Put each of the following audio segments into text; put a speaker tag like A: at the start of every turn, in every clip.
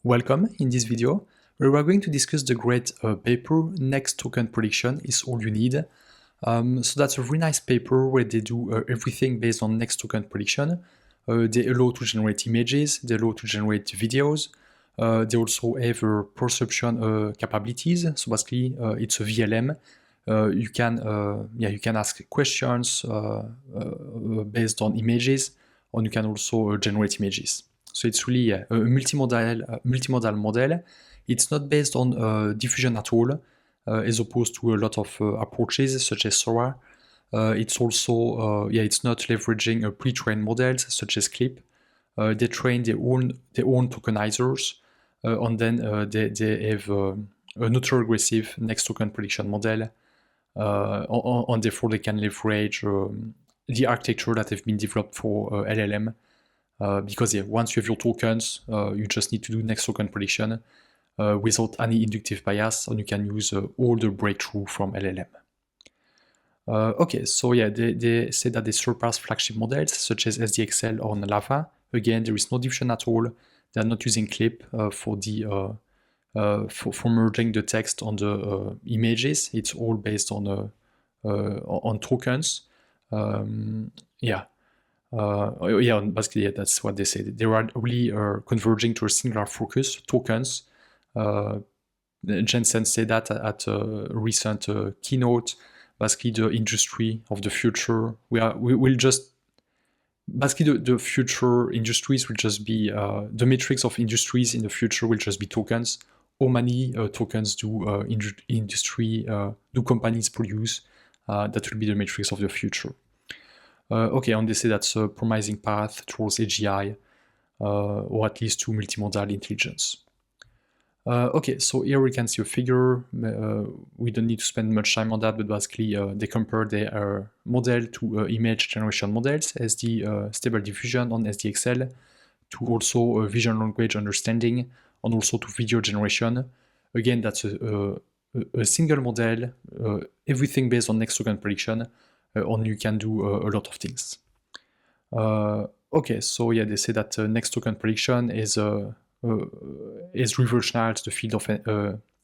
A: Welcome. In this video, we are going to discuss the great paper Next Token Prediction is All You Need. So that's a really nice paper where they do everything based on Next Token Prediction. They allow to generate images, they allow to generate videos. They also have perception capabilities. So basically, it's a VLM. You can ask questions based on images, or you can also generate images. So it's really a multimodal model. It's not based on diffusion at all, as opposed to a lot of approaches such as Sora. It's also it's not leveraging pre-trained models such as Clip. They train their own tokenizers, and then they have an ultra-aggressive next token prediction model, and therefore they can leverage the architecture that have been developed for LLM. Because once you have your tokens, you just need to do next token prediction without any inductive bias, and you can use all the breakthrough from LLM. They say that they surpass flagship models such as SDXL on Lava. Again, there is no diffusion at all. They are not using Clip for merging the text on the images. It's all based on tokens. Basically, that's what they say. They are really converging to a singular focus, tokens. Jensen said that at a recent keynote. Basically, the industry of the future. The future industries will just be the metrics of industries in the future will just be tokens. How many tokens do companies produce? That will be the metrics of the future. And they say that's a promising path towards AGI, or at least to multimodal intelligence. So here we can see a figure. We don't need to spend much time on that, but basically they compare their model to image generation models, as the Stable Diffusion on SDXL, to also vision language understanding, and also to video generation. Again, that's a single model, everything based on next token prediction, and you can do a lot of things. They say that next token prediction is revolutionized the field of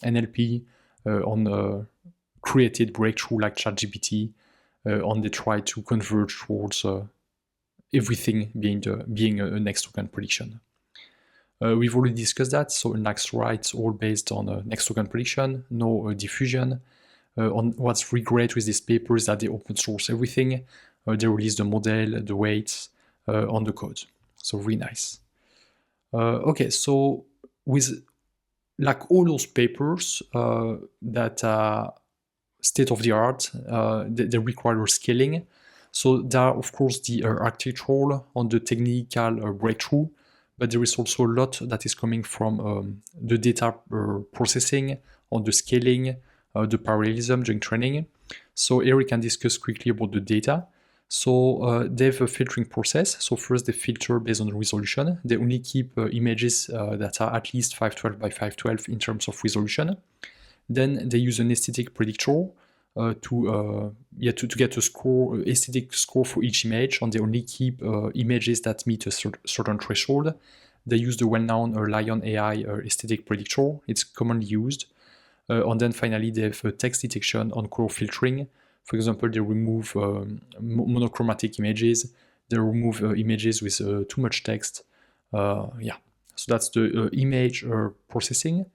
A: NLP on created breakthrough like ChatGPT, and they try to converge towards everything being a next token prediction. We've already discussed that. So unlike Sora, it's all based on next token prediction, no diffusion. On what's really great with this paper is that they open source everything. They release the model, the weights, on the code. So really nice. So with like all those papers that are state of the art, they require scaling. So there are of course the architectural on the technical breakthrough, but there is also a lot that is coming from the data processing, on the scaling, the parallelism during training. So here we can discuss quickly about the data. So they have a filtering process. So first they filter based on the resolution. They only keep images that are at least 512 by 512 in terms of resolution. Then they use an aesthetic predictor to get a score, aesthetic score for each image, and they only keep images that meet a certain threshold. They use the well-known Lion AI aesthetic predictor. It's commonly used. And then finally, they have text detection and color filtering. For example, they remove monochromatic images. They remove images with too much text. So that's the image processing.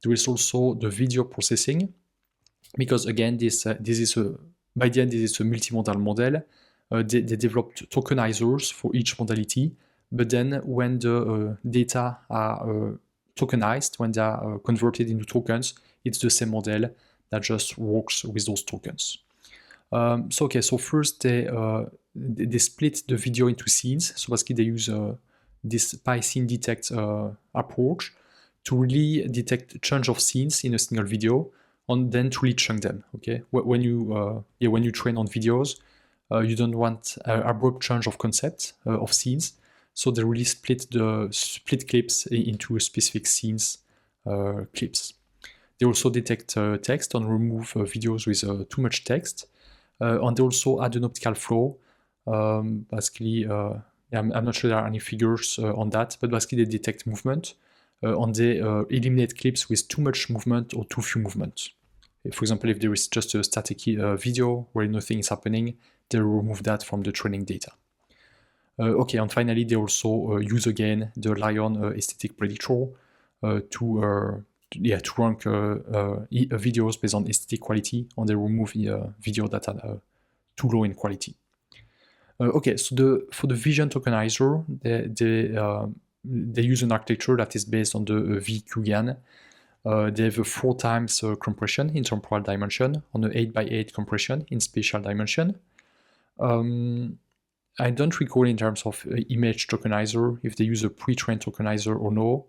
A: There is also the video processing, because again, this is by the end this is a multimodal model. They developed tokenizers for each modality, but then when the data are tokenized, when they are converted into tokens, it's the same model that just works with those tokens. So first they split the video into scenes. So basically they use this scene detect approach to really detect change of scenes in a single video, and then to really chunk them. Okay, when you train on videos, you don't want abrupt change of concept of scenes. So they really split clips into specific scenes clips. They also detect text and remove videos with too much text. And they also add an optical flow. I'm not sure there are any figures on that, but basically they detect movement. and they eliminate clips with too much movement or too few movement. For example, if there is just a static video where nothing is happening, they remove that from the training data. Okay, and finally, they also use again the Lion aesthetic predictor to rank videos based on aesthetic quality, and they remove video that are too low in quality. Okay, so for the vision tokenizer, they use an architecture that is based on the VQGAN. They have a 4 times compression in temporal dimension on an 8x8 compression in spatial dimension. I don't recall in terms of image tokenizer if they use a pre-trained tokenizer or no,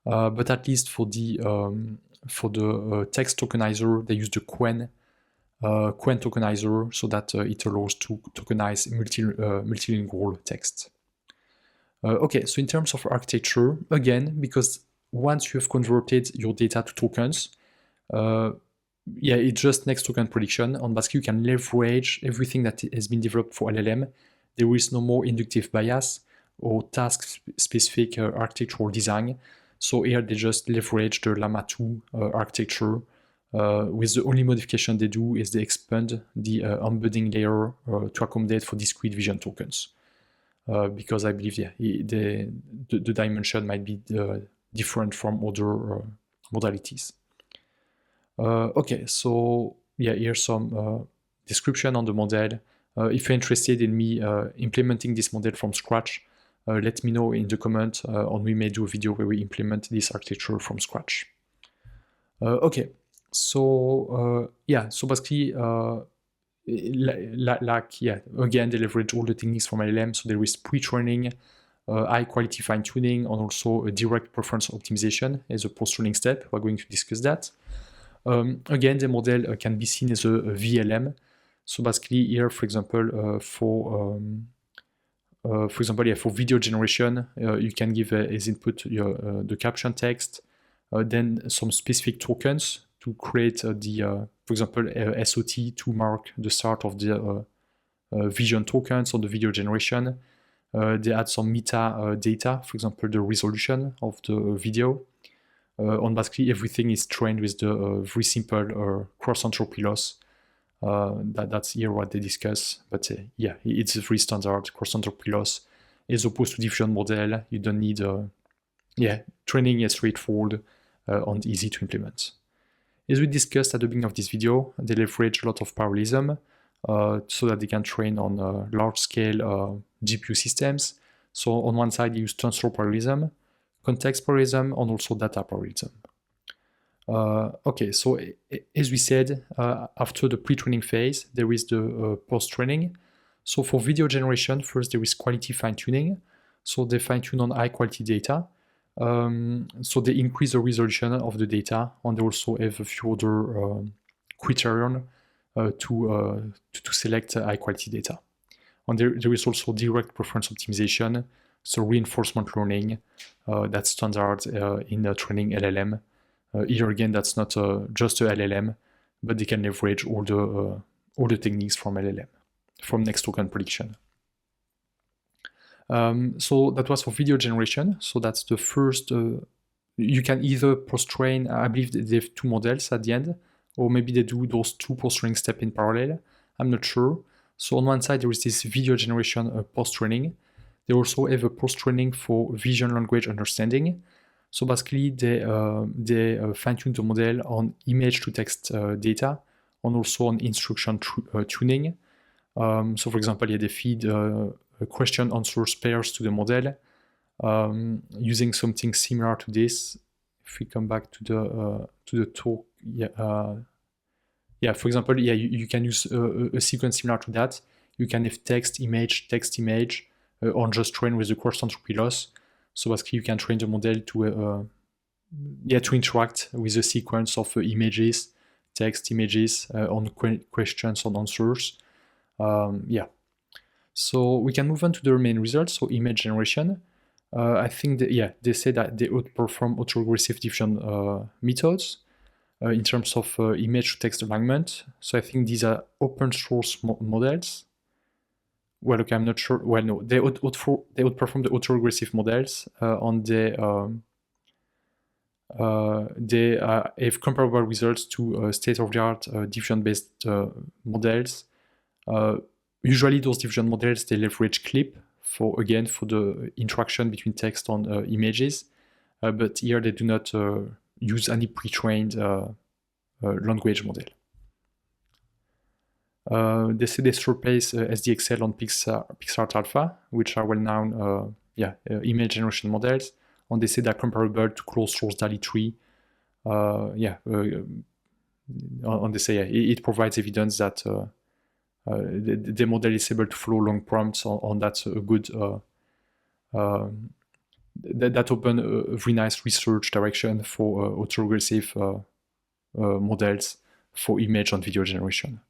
A: but at least for the text tokenizer, they use the Quen tokenizer so that it allows to tokenize multilingual text. Okay, so in terms of architecture, again, because once you have converted your data to tokens, it's just next token prediction. On basically, you can leverage everything that has been developed for LLM. There is no more inductive bias or task-specific architectural design. So here they just leverage the Llama 2 architecture. With the only modification they do is they expand the embedding layer to accommodate for discrete vision tokens. Because I believe the dimension might be different from other modalities. Okay, so here's some description on the model. If you're interested in me implementing this model from scratch, let me know in the comment, and we may do a video where we implement this architecture from scratch. Okay, so so basically, again, they leverage all the techniques from LLM. So there is pre-training, high quality fine-tuning, and also a direct preference optimization as a post-training step. We're going to discuss that. Again, the model can be seen as a VLM. So basically here, for example, for video generation, you can give as input the caption text, then some specific tokens to create for example, SOT to mark the start of the vision tokens on the video generation. They add some meta data, for example, the resolution of the video. And basically everything is trained with the very simple cross-entropy loss. That's here what they discuss, but it's a very standard cross-entropy loss as opposed to diffusion model. You don't need training is straightforward and easy to implement. As we discussed at the beginning of this video, they leverage a lot of parallelism so that they can train on large-scale GPU systems. So on one side, they use tensor parallelism, context parallelism, and also data parallelism. Okay, so as we said, after the pre-training phase, there is the post-training. So for video generation, first there is quality fine-tuning. So they fine-tune on high-quality data. So they increase the resolution of the data, and they also have a few other criterion to select high-quality data. And there is also direct preference optimization, so reinforcement learning, that's standard in training LLM. Here again, that's not just a LLM, but they can leverage all the techniques from LLM, from next token prediction. So that was for video generation. So that's the first. You can either post-train. I believe they have 2 models at the end, or maybe they do those 2 post-training steps in parallel. I'm not sure. So on one side there is this video generation post-training. They also have a post-training for vision language understanding. So basically, they fine-tune the model on image-to-text data, and also on instruction tuning. So for example, they feed question-answer pairs to the model using something similar to this. If we come back to the talk, for example, you can use a sequence similar to that. You can have text, image, or just train with the cross-entropy loss. So basically, you can train the model to interact with a sequence of images, text, images, on questions and answers. So we can move on to the main results. So image generation. I think that, they say that they outperform autoregressive diffusion methods in terms of image-to-text alignment. So I think these are open source models. Well, okay, I'm not sure. Well, no, they outperform the autoregressive models on the they have comparable results to state-of-the-art diffusion-based models. Usually those diffusion models, they leverage clip for the interaction between text and images, but here they do not use any pre-trained language model. They say they surpass SDXL on PixArt Alpha, which are well-known image generation models, and they say they're comparable to closed-source DALL-E 3. And they say it provides evidence that the model is able to follow long prompts, and that's a good that open a very nice research direction for autoregressive models for image and video generation.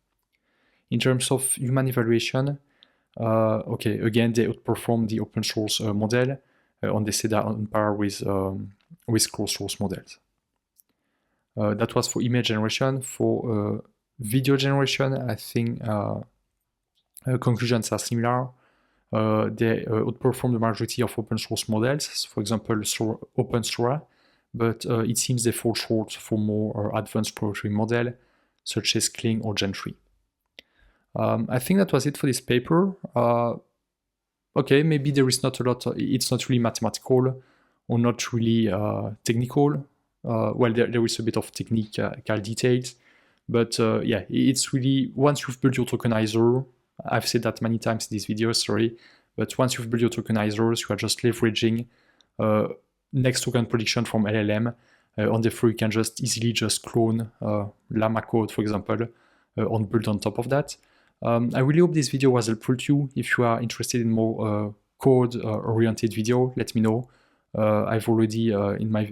A: In terms of human evaluation, again, they outperform the open source model, and they say that on par with closed source models. That was for image generation. For video generation, I think conclusions are similar. They outperform the majority of open source models, for example, OpenSora, but it seems they fall short for more advanced proprietary model, such as Kling or Gen3. I think that was it for this paper. Maybe there is not a lot, it's not really mathematical or not really technical. There is a bit of technical details, but it's really, once you've built your tokenizer, I've said that many times in this video, sorry, but once you've built your tokenizers, you are just leveraging next token prediction from LLM, and therefore you can just easily clone Llama code, for example, and build on top of that. I really hope this video was helpful to you. If you are interested in more code-oriented video, let me know. I've already, in my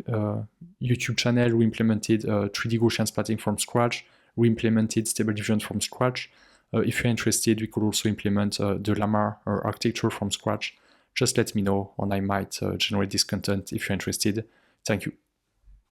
A: YouTube channel, re-implemented 3D Gaussian splatting from scratch, re-implemented Stable Diffusion from scratch. If you're interested, we could also implement the Llama architecture from scratch. Just let me know, and I might generate this content if you're interested. Thank you.